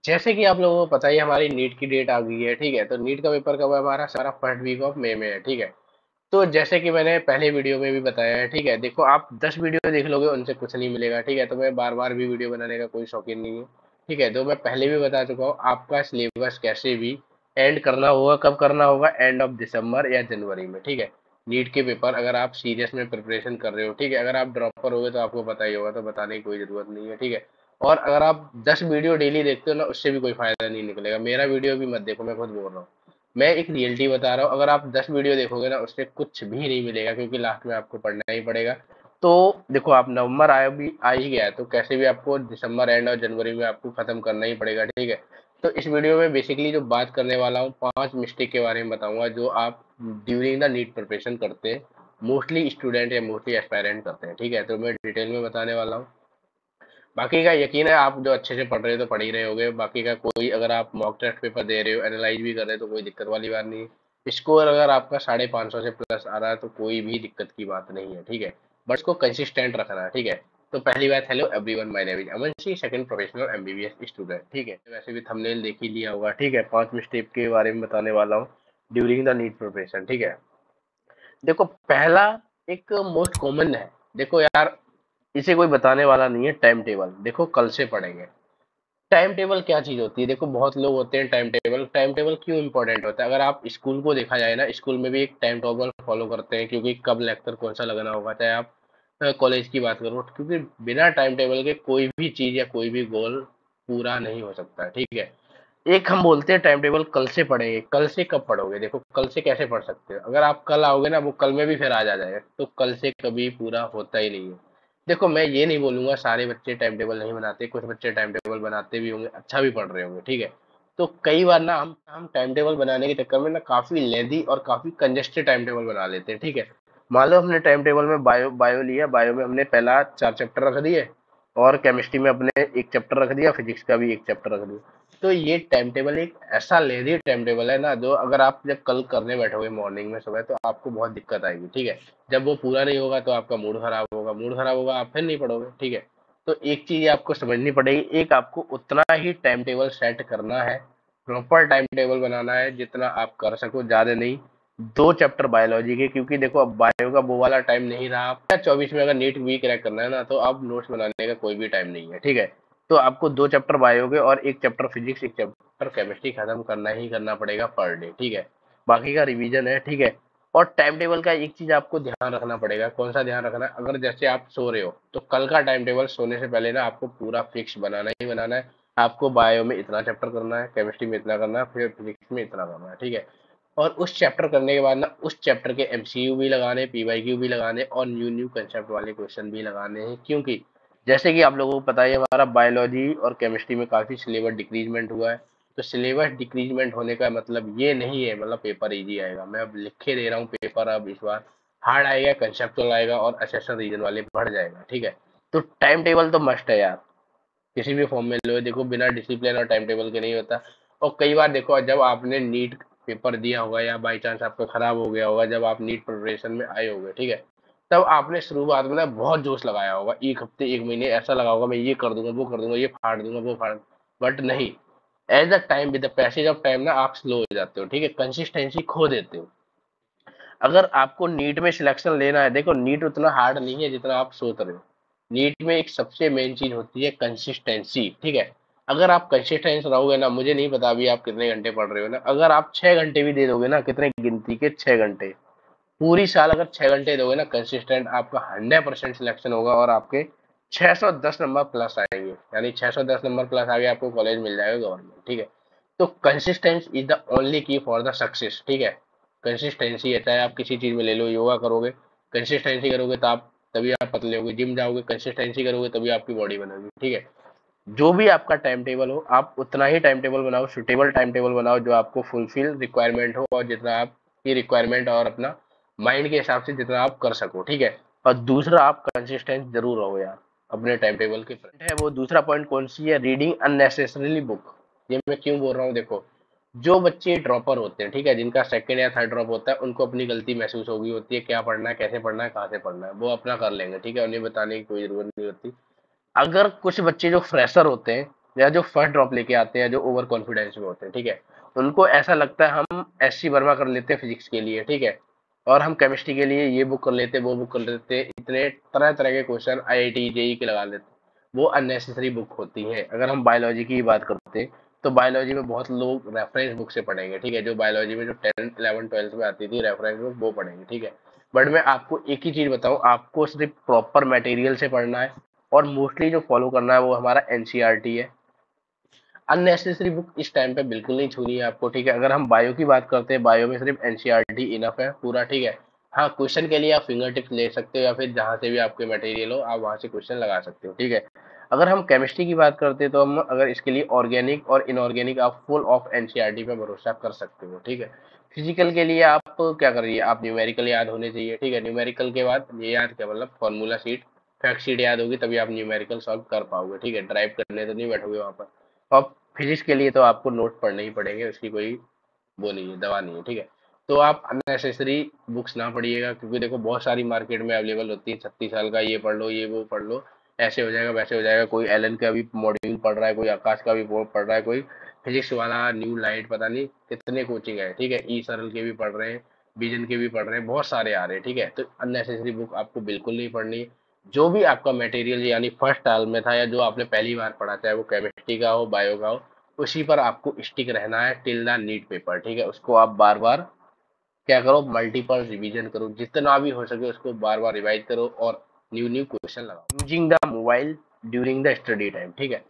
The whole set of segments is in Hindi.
जैसे कि आप लोगों को पता ही है, हमारी नीट की डेट आ गई है। ठीक है, तो नीट का पेपर कब है हमारा? सारा फर्स्ट वीक ऑफ मई में है। ठीक है, तो जैसे कि मैंने पहले वीडियो में भी बताया है, ठीक है, देखो आप 10 वीडियो देख लोगे उनसे कुछ नहीं मिलेगा। ठीक है, तो मैं बार बार भी वीडियो बनाने का कोई शौकीन नहीं है। ठीक है, तो मैं पहले भी बता चुका हूँ, आपका सिलेबस कैसे भी एंड करना होगा। कब करना होगा? एंड ऑफ दिसंबर या जनवरी में। ठीक है, नीट के पेपर अगर आप सीरियस में प्रिपरेशन कर रहे हो, ठीक है, अगर आप ड्रॉपर हो गए तो आपको पता ही होगा, तो बताने की कोई जरूरत नहीं है। ठीक है, और अगर आप 10 वीडियो डेली देखते हो ना, उससे भी कोई फायदा नहीं निकलेगा। मेरा वीडियो भी मत देखो, मैं खुद बोल रहा हूँ। मैं एक रियलिटी बता रहा हूँ, अगर आप 10 वीडियो देखोगे ना, उससे कुछ भी नहीं मिलेगा, क्योंकि लास्ट में आपको पढ़ना ही पड़ेगा। तो देखो, आप नवंबर आ ही गया है, तो कैसे भी आपको दिसंबर एंड और जनवरी में आपको खत्म करना ही पड़ेगा। ठीक है, तो इस वीडियो में बेसिकली जो बात करने वाला हूँ, 5 मिस्टेक के बारे में बताऊंगा जो आप ड्यूरिंग द नीट प्रिपरेशन करते हैं, मोस्टली स्टूडेंट या मोस्टली एस्पायरेंट करते हैं। ठीक है, तो मैं डिटेल में बताने वाला हूँ। बाकी का यकीन है, आप जो अच्छे से पढ़ रहे हो तो पढ़ ही रहे होगे। बाकी का कोई, अगर आप मॉक टेस्ट पेपर दे रहे हो, एनालाइज भी कर रहे हो, तो कोई दिक्कत वाली बात नहीं है। स्कोर अगर आपका 550 से प्लस आ रहा है तो कोई भी दिक्कत की बात नहीं है। ठीक है, बट इसको कंसिस्टेंट रखना है। ठीक है, तो पहली बात, hello everyone, my name is Aman Singh, second professional MBBS student. ठीक है, वैसे भी थंबनेल देख ही लिया होगा। ठीक है, 5 मिस्टेक के बारे में बताने वाला हूँ ड्यूरिंग द नीट प्रिपरेशन। ठीक है, देखो पहला, एक मोस्ट कॉमन है। देखो यार, इसे कोई बताने वाला नहीं है। टाइम टेबल देखो, कल से पढ़ेंगे। टाइम टेबल क्या चीज होती है? देखो बहुत लोग होते हैं, टाइम टेबल क्यों इंपॉर्टेंट होता है? अगर आप स्कूल को देखा जाए ना, स्कूल में भी एक टाइम टेबल फॉलो करते हैं, क्योंकि कब लेक्चर कौन सा लगना होगा। चाहे आप कॉलेज की बात करो, क्योंकि बिना टाइम टेबल के कोई भी चीज या कोई भी गोल पूरा नहीं हो सकता। ठीक है, एक हम बोलते हैं टाइम टेबल कल से पढ़ेंगे। कल से कब पढ़ोगे? देखो कल से कैसे पढ़ सकते हो? अगर आप कल आओगे ना, वो कल में भी फिर आ जाएगा, तो कल से कभी पूरा होता ही नहीं है। देखो मैं ये नहीं बोलूंगा सारे बच्चे टाइम टेबल नहीं बनाते, कुछ बच्चे टाइम टेबल बनाते भी होंगे, अच्छा भी पढ़ रहे होंगे। ठीक है, तो कई बार ना हम टाइम टेबल बनाने के चक्कर में ना काफी लेंदी और काफी कंजेस्टेड टाइम टेबल बना लेते हैं। ठीक है, मान लो हमने टाइम टेबल में बायो बायो लिया, बायो में हमने पहला 4 चैप्टर रख दिए, और केमिस्ट्री में अपने एक चैप्टर रख दिया, फिजिक्स का भी एक चैप्टर रख दिया। तो ये टाइम टेबल एक ऐसा लेजी टाइम टेबल है ना, जो अगर आप जब कल करने बैठोगे मॉर्निंग में सुबह, तो आपको बहुत दिक्कत आएगी। ठीक है, जब वो पूरा नहीं होगा तो आपका मूड खराब होगा, मूड खराब होगा, आप फिर नहीं पढ़ोगे। ठीक है, तो एक चीज आपको समझनी पड़ेगी, एक आपको उतना ही टाइम टेबल सेट करना है, प्रॉपर टाइम टेबल बनाना है जितना आप कर सको, ज्यादा नहीं। 2 चैप्टर बायोलॉजी के, क्योंकि देखो अब बायो का वो वाला टाइम नहीं रहा। 24 में अगर नीट वीक क्रैक करना है ना, तो अब नोट्स बनाने का कोई भी टाइम नहीं है। ठीक है, तो आपको 2 चैप्टर बायो के और एक चैप्टर फिजिक्स, एक चैप्टर केमिस्ट्री खत्म करना ही करना पड़ेगा पर डे। ठीक है, बाकी का रिवीजन है। ठीक है, और टाइम टेबल का एक चीज आपको ध्यान रखना पड़ेगा। कौन सा ध्यान रखना है? अगर जैसे आप सो रहे हो, तो कल का टाइम टेबल सोने से पहले ना आपको पूरा फिक्स बनाना ही बनाना है। आपको बायो में इतना चैप्टर करना है, केमिस्ट्री में इतना करना है, फिर फिजिक्स में इतना करना है। ठीक है, और उस चैप्टर करने के बाद ना उस चैप्टर के एमसीयू भी लगाने, पीवाईक्यू भी लगाने, और न्यू न्यू कंसेप्ट वाले क्वेश्चन भी लगाने हैं। क्योंकि जैसे कि आप लोगों को पता है, हमारा बायोलॉजी और केमिस्ट्री में काफी सिलेबस डिक्रीजमेंट हुआ है। तो सिलेबस डिक्रीजमेंट होने का मतलब ये नहीं है मतलब पेपर इजी आएगा। मैं अब लिख के दे रहा हूँ, पेपर अब इस बार हार्ड आएगा, कंसेप्चुअल आएगा, और असेशन रीजन वाले बढ़ जाएगा। ठीक है, तो टाइम टेबल तो मस्ट है यार, किसी भी फॉर्म में लो। देखो बिना डिसिप्लिन और टाइम टेबल के नहीं होता। और कई बार देखो, जब आपने नीट पेपर दिया होगा या बाई चांस आपका खराब हो गया होगा, जब आप नीट प्रिपरेशन में आए होगे, ठीक है, तब आपने शुरुआत में ना बहुत जोश लगाया होगा, एक हफ्ते एक महीने ऐसा लगा होगा, मैं ये कर दूंगा, वो कर दूंगा, ये फाड़ दूंगा, वो फाड़। बट नहीं, as a time, with the passage of time ना आप स्लो हो जाते हो। ठीक है, कंसिस्टेंसी खो देते हो। अगर आपको नीट में सिलेक्शन लेना है, देखो नीट उतना हार्ड नहीं है जितना आप सोच रहे हो। नीट में एक सबसे मेन चीज होती है कंसिस्टेंसी। ठीक है, अगर आप कंसिस्टेंस रहोगे ना, मुझे नहीं पता अभी आप कितने घंटे पढ़ रहे हो ना, अगर आप 6 घंटे भी दे दोगे ना, कितने गिनती के 6 घंटे, पूरी साल अगर 6 घंटे दोगे ना कंसिस्टेंट, आपका 100% सिलेक्शन होगा, और आपके 610 नंबर प्लस आएंगे। यानी 610 नंबर प्लस आगे आपको कॉलेज मिल जाएगा गवर्नमेंट। ठीक है, तो कंसिस्टेंस इज द ओनली की फॉर द सक्सेस। ठीक है, कंसिस्टेंसी है, चाहे आप किसी चीज में ले लो, योगा करोगे, कंसिस्टेंसी करोगे तो आप, तभी आप पतले होगे। जिम जाओगे, कंसिस्टेंसी करोगे तभी आपकी बॉडी बनेगी। ठीक है, जो भी आपका टाइम टेबल हो, आप उतना ही टाइम टेबल बनाओ, सुटेबल टाइम टेबल बनाओ, जो आपको फुलफिल रिक्वायरमेंट हो, और जितना आपकी रिक्वायरमेंट और अपना माइंड के हिसाब से जितना आप कर सको। ठीक है, और दूसरा, आप कंसिस्टेंट जरूर रहो यार अपने टाइम टेबल के फ्रंट है। वो दूसरा पॉइंट कौन सी है? Reading unnecessarily book. ये मैं क्यों बोल रहा हूँ? देखो, जो बच्चे ड्रॉपर होते हैं, ठीक है, जिनका सेकंड या थर्ड ड्रॉप होता है, उनको अपनी गलती महसूस हो गई होती है, क्या पढ़ना है, कैसे पढ़ना है, कहाँ से पढ़ना है, वो अपना कर लेंगे। ठीक है, उन्हें बताने की कोई जरूरत नहीं होती। अगर कुछ बच्चे जो फ्रेशर होते हैं, या जो फर्स्ट ड्रॉप लेके आते हैं, जो ओवर कॉन्फिडेंस में होते हैं, ठीक है, उनको ऐसा लगता है हम एससी वर्मा कर लेते हैं फिजिक्स के लिए, ठीक है, और हम केमिस्ट्री के लिए ये बुक कर लेते, वो बुक कर लेते, इतने तरह तरह के क्वेश्चन आईआईटी जेई के लगा लेते, वो अननेसेसरी बुक होती हैं। अगर हम बायोलॉजी की बात करते हैं तो बायोलॉजी में बहुत लोग रेफरेंस बुक से पढ़ेंगे, ठीक है, जो बायोलॉजी में जो 10th 11th 12th में आती थी रेफरेंस बुक, वो पढ़ेंगे, ठीक है। बट मैं आपको एक ही चीज बताऊं, आपको सिर्फ प्रॉपर मटेरियल से पढ़ना है, और मोस्टली जो फॉलो करना है वो हमारा एनसीईआरटी है। अननेसेसरी बुक इस टाइम पे बिल्कुल नहीं छूनी है आपको, ठीक है। अगर हम बायो की बात करते हैं, बायो में सिर्फ एनसीईआरटी इनफ है पूरा, ठीक है। हाँ, क्वेश्चन के लिए आप फिंगर टिप्स ले सकते हो, या फिर जहाँ से भी आपके मटेरियल हो आप वहाँ से क्वेश्चन लगा सकते हो, ठीक है। अगर हम केमिस्ट्री की बात करते हैं तो हम अगर इसके लिए ऑर्गेनिक और इनऑर्गेनिक आप फुल ऑफ एनसीईआरटी पे भरोसा कर सकते हो, ठीक है। फिजिकल के लिए आप क्या करिए, आप न्यूमेरिकल याद होने चाहिए, ठीक है। न्यूमेरिकल के बाद ये याद क्या, मतलब फॉर्मूला शीट, फैक्ट शीट याद होगी तभी आप न्यूमेरिकल सॉल्व कर पाओगे, ठीक है। ड्राइव करने तो नहीं बैठोगे वहाँ पर। और फिजिक्स के लिए तो आपको नोट पढ़ने ही पड़ेंगे, उसकी कोई वो नहीं है, दवा नहीं है, ठीक है। तो आप अननेसेसरी बुक्स ना पढ़िएगा, क्योंकि देखो बहुत सारी मार्केट में अवेलेबल होती है, 36 साल का ये पढ़ लो, ये वो पढ़ लो, ऐसे हो जाएगा वैसे हो जाएगा। कोई एलन का भी मॉड्यूल पढ़ रहा है, कोई आकाश का भी पढ़ रहा है, कोई फिजिक्स वाला न्यू लाइट, पता नहीं कितने कोचिंग है, ठीक है। ई सरल के भी पढ़ रहे हैं, विजन के भी पढ़ रहे हैं, बहुत सारे आ रहे हैं, ठीक है। तो अननेसेसरी बुक आपको बिल्कुल नहीं पढ़नी। जो भी आपका मटेरियल यानी फर्स्ट साल में था, या जो आपने पहली बार पढ़ा, चाहे वो केमिस्ट्री का हो, बायो का हो, उसी पर आपको स्टिक रहना है टिल द नीट पेपर, ठीक है। उसको आप बार बार क्या करो, मल्टीपल रिवीजन करो, जितना भी हो सके उसको बार बार रिवाइज करो, और न्यू न्यू क्वेश्चन लगाओ। Using the mobile during the study time, ठीक है।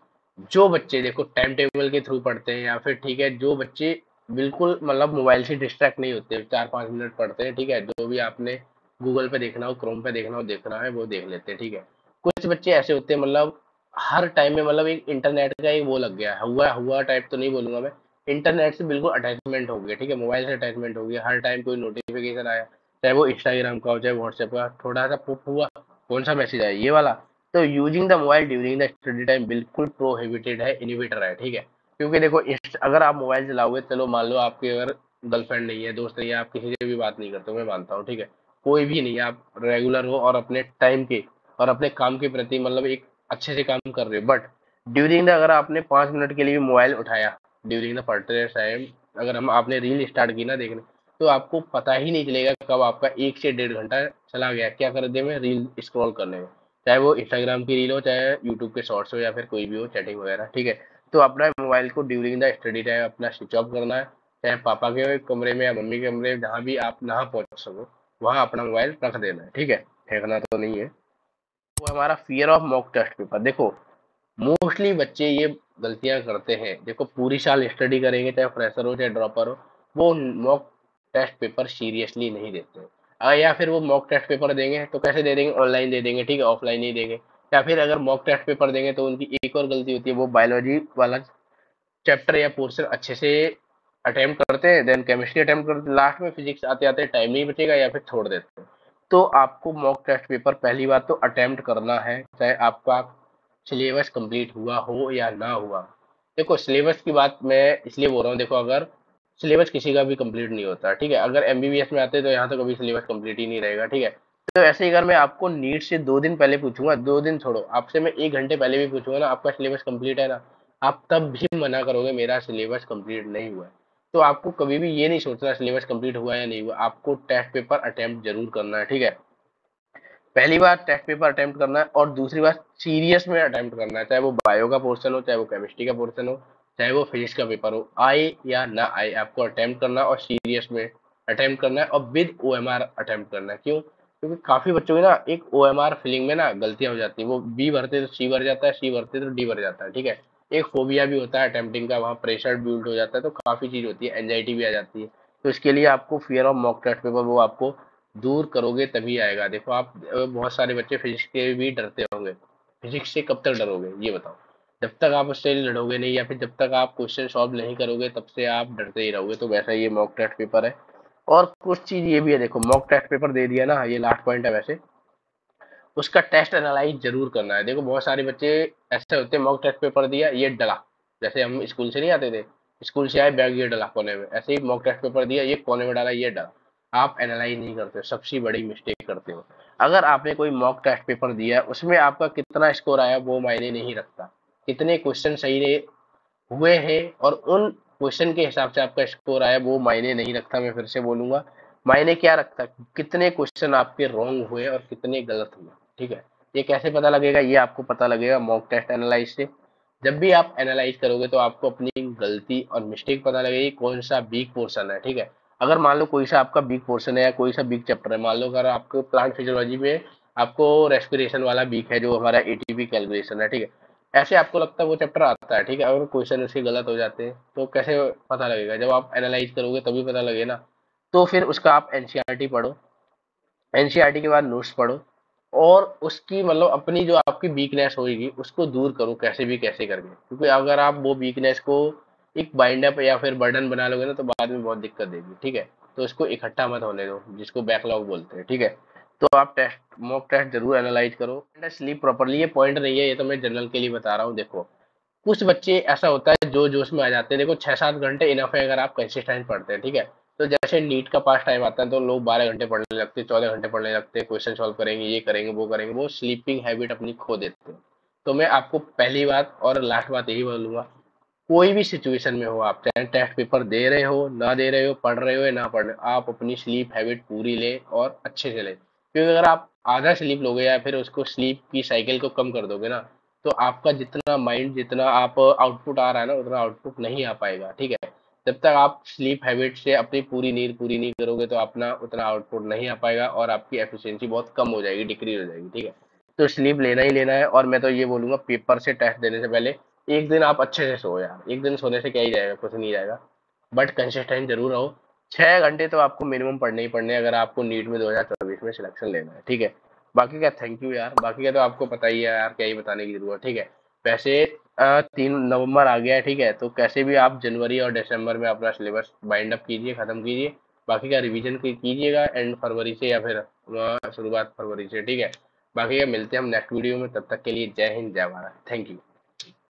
जो बच्चे देखो टाइम टेबल के थ्रू पढ़ते हैं, या फिर ठीक है, जो बच्चे बिल्कुल मतलब मोबाइल से डिस्ट्रैक्ट नहीं होते, 4-5 मिनट पढ़ते हैं, ठीक है, जो भी आपने गूगल पे देखना हो, क्रोम पे देखना हो, देखना है वो देख लेते हैं, ठीक है। कुछ बच्चे ऐसे होते हैं, मतलब हर टाइम में मतलब एक इंटरनेट का एक वो लग गया है, हुआ हुआ टाइप तो नहीं बोलूंगा मैं, इंटरनेट से बिल्कुल अटैचमेंट हो गया, ठीक है, मोबाइल से अटैचमेंट हो गया, हर टाइम कोई नोटिफिकेशन आया, चाहे वो इंस्टाग्राम का हो, चाहे व्हाट्सएप का, थोड़ा सा पुप हुआ, कौन सा मैसेज आया, ये वाला। तो using the mobile during the study time बिल्कुल प्रोहिबिटेड है, इनिबिटर है, ठीक है। क्योंकि देखो अगर आप मोबाइल चलाओगे, चलो मान लो आपके अगर गर्लफ्रेंड नहीं है, दोस्त नहीं है, आप किसी से भी बात नहीं करते हो, मैं मानता हूँ, ठीक है, कोई भी नहीं है, आप रेगुलर हो और अपने टाइम के और अपने काम के प्रति मतलब एक अच्छे से काम कर रहे हो, बट ड्यूरिंग द अगर आपने 5 मिनट के लिए भी मोबाइल उठाया ड्यूरिंग द पढ़ते टाइम, अगर हम आपने रील स्टार्ट की ना देखने, तो आपको पता ही नहीं चलेगा कब आपका 1 से 1.5 घंटा चला गया क्या कर दे में, रील स्क्रॉल करने में, चाहे वो इंस्टाग्राम की रील हो, चाहे यूट्यूब के शॉर्ट्स हो, या फिर कोई भी हो चैटिंग वगैरह, ठीक है। तो अपना मोबाइल को ड्यूरिंग द स्टडी टाइम अपना स्विच ऑफ करना है, चाहे पापा के कमरे में या मम्मी के कमरे में, जहाँ भी आप ना पहुंच सको वहाँ अपना मोबाइल रख देना है, ठीक है, फेंकना तो नहीं है। वो हमारा fear of mock test paper, देखो मोस्टली बच्चे ये गलतियां करते हैं, देखो पूरी साल स्टडी करेंगे, चाहे फ्रेशर हो चाहे ड्रॉपर हो, वो मॉक टेस्ट पेपर सीरियसली नहीं देते हैं। या फिर वो मॉक टेस्ट पेपर देंगे तो कैसे दे देंगे, ऑनलाइन दे देंगे, ठीक है, ऑफलाइन नहीं देंगे। या फिर अगर मॉक टेस्ट पेपर देंगे तो उनकी एक और गलती होती है, वो बायोलॉजी वाला चैप्टर या पोर्शन अच्छे से अटेम्प्ट करते हैं, देन केमिस्ट्री अटेम्प्ट करते हैं, लास्ट में फिजिक्स आते आते टाइम नहीं बचेगा, या फिर छोड़ देते हैं। तो आपको मॉक टेस्ट पेपर पहली बार तो अटेम्प्ट करना है, चाहे आपका सिलेबस कंप्लीट हुआ हो या ना हुआ। देखो सिलेबस की बात मैं इसलिए बोल रहा हूँ, देखो अगर सिलेबस किसी का भी कंप्लीट नहीं होता, ठीक है, अगर एमबीबीएस में आते तो यहाँ तो कभी सिलेबस कंप्लीट ही नहीं रहेगा, ठीक है। तो ऐसे ही अगर मैं आपको नीट से 2 दिन पहले पूछूंगा, 2 दिन छोड़ो, आपसे मैं 1 घंटे पहले भी पूछूंगा ना आपका सिलेबस कंप्लीट है ना, आप तब भी मना करोगे मेरा सिलेबस कंप्लीट नहीं हुआ है। तो आपको कभी भी ये नहीं सोचना सिलेबस कंप्लीट हुआ या नहीं हुआ, आपको टेस्ट पेपर अटेम्प्ट जरूर करना है, ठीक है। पहली बार टेस्ट पेपर अटेम्प्ट करना है, और दूसरी बार सीरियस में अटेम्प्ट करना है, चाहे वो बायो का पोर्शन हो, चाहे वो केमिस्ट्री का पोर्शन हो, चाहे वो फिजिक्स का पेपर हो, आए या ना आए आपको अटेम्प्ट करना है, और सीरियस में अटेम्प्ट करना है, और विद ओएमआर अटेम्प्ट करना है। क्यों? क्योंकि काफी बच्चों की ना एक ओएमआर फिलिंग में ना गलतियां हो जाती है, वो बी भरते तो सी भर जाता है, सी भरते तो डी भर जाता है, ठीक है। एक फोबिया भी होता है अटेम्प्टिंग का, वहाँ प्रेशर बिल्ड हो जाता है, तो काफी चीज होती है, एंजाइटी भी आ जाती है। तो इसके लिए आपको fear of mock test paper वो आपको दूर करोगे तभी आएगा। देखो आप बहुत सारे बच्चे फिजिक्स के भी डरते होंगे, फिजिक्स से कब तक डरोगे ये बताओ? जब तक आप उससे लड़ोगे नहीं, या फिर जब तक आप क्वेश्चन सॉल्व नहीं करोगे, तब से आप डरते ही रहोगे। तो वैसा ये मॉक टेस्ट पेपर है। और कुछ चीज ये भी है, देखो मॉक टेस्ट पेपर दे दिया ना, ये लास्ट पॉइंट है वैसे, उसका टेस्ट एनालाइज जरूर करना है। देखो बहुत सारे बच्चे ऐसे होते हैं, मॉक टेस्ट पेपर दिया ये डला, जैसे हम स्कूल से नहीं आते थे, स्कूल से आए बैग ये डला कोने में, ऐसे ही मॉक टेस्ट पेपर दिया ये कोने में डाला ये डला, आप एनालाइज नहीं करते हो, सबसे बड़ी मिस्टेक करते हो। अगर आपने कोई मॉक टेस्ट पेपर दिया उसमें आपका कितना स्कोर आया वो मायने नहीं रखता, कितने क्वेश्चन सही हुए हैं और उन क्वेश्चन के हिसाब से आपका स्कोर आया, वो मायने नहीं रखता। मैं फिर से बोलूंगा, मायने क्या रखता, कितने क्वेश्चन आपके रॉन्ग हुए और कितने गलत हुए। ठीक है, ये कैसे पता लगेगा, ये आपको पता लगेगा मॉक टेस्ट एनालाइज से। जब भी आप एनालाइज करोगे तो आपको अपनी गलती और मिस्टेक पता लगेगी, कौन सा वीक पोर्शन है। ठीक है, अगर मान लो कोई सा आपका वीक पोर्शन है या कोई सा वीक चैप्टर है, मान लो अगर आपको प्लांट फिजियोलॉजी में आपको रेस्पिरेशन वाला वीक है, जो हमारा एटीपी कैलकुलेशन है। ठीक है, ऐसे आपको लगता है वो चैप्टर आता है। ठीक है, अगर क्वेश्चन उसके गलत हो जाते हैं तो कैसे पता लगेगा, जब आप एनालाइज करोगे तभी पता लगेगा ना। तो फिर उसका आप एनसीईआरटी पढ़ो, एनसीईआरटी के बाद नोट्स पढ़ो, और उसकी मतलब अपनी जो आपकी वीकनेस होगी उसको दूर करो कैसे भी कैसे करके, क्योंकि अगर आप वो वीकनेस को एक बाइंड अप या फिर बर्डन बना लोगे ना तो बाद में बहुत दिक्कत देगी। ठीक है, तो इसको इकट्ठा मत होने दो, जिसको बैकलॉग बोलते हैं। ठीक है, तो आप टेस्ट मॉक टेस्ट जरूर एनालाइज करो, स्लीप प्रॉपरली। ये पॉइंट नहीं है, ये तो मैं जनरल के लिए बता रहा हूँ। देखो, कुछ बच्चे ऐसा होता है जो जोश में आ जाते हैं, देखो 6-7 घंटे इनफ है अगर आप कंसिस्टेंट पढ़ते हैं। ठीक है, तो जैसे नीट का पास टाइम आता है तो लोग 12 घंटे पढ़ने लगते हैं, 14 घंटे पढ़ने लगते हैं, क्वेश्चन सॉल्व करेंगे, ये करेंगे वो करेंगे, वो स्लीपिंग हैबिट अपनी खो देते हैं। तो मैं आपको पहली बात और लास्ट बात यही बोलूंगा, कोई भी सिचुएशन में हो, आप चाहे टेस्ट पेपर दे रहे हो ना दे रहे हो, पढ़ रहे हो या ना पढ़ रहे हो, आप अपनी स्लीप हैबिट पूरी ले और अच्छे से ले, क्योंकि अगर आप आधा स्लीप लोगे या फिर उसको स्लीप की साइकिल को कम कर दोगे ना, तो आपका जितना माइंड, जितना आप आउटपुट आ रहा है ना, उतना आउटपुट नहीं आ पाएगा। ठीक है, जब तक आप स्लीप हैबिट से अपनी पूरी नींद पूरी नहीं करोगे तो अपना उतना आउटपुट नहीं आ पाएगा और आपकी एफिशिएंसी बहुत कम हो जाएगी, डिक्रीज हो जाएगी। ठीक है, तो स्लीप लेना ही लेना है। और मैं तो ये बोलूंगा, पेपर से टेस्ट देने से पहले एक दिन आप अच्छे से सो यार, एक दिन सोने से क्या ही जाएगा, कुछ नहीं जाएगा, बट कंसिस्टेंट जरूर रहो। 6 घंटे तो आपको मिनिमम पढ़ने ही पढ़ने हैं, अगर आपको नीट में 2024 में सिलेक्शन लेना है। ठीक है, बाकी का थैंक यू यार, बाकी का तो आपको पता ही है यार, क्या ही बताने की जरूरत। ठीक है, वैसे 3 नवंबर आ गया है। ठीक है, तो कैसे भी आप जनवरी और दिसंबर में अपना सिलेबस बाइंड अप कीजिए, खत्म कीजिए, बाकी का रिवीजन कीजिएगा एंड फरवरी से या फिर शुरुआत फरवरी से। ठीक है, बाकी का मिलते हैं हम नेक्स्ट वीडियो में, तब तक के लिए जय हिंद जय भारत, थैंक यू।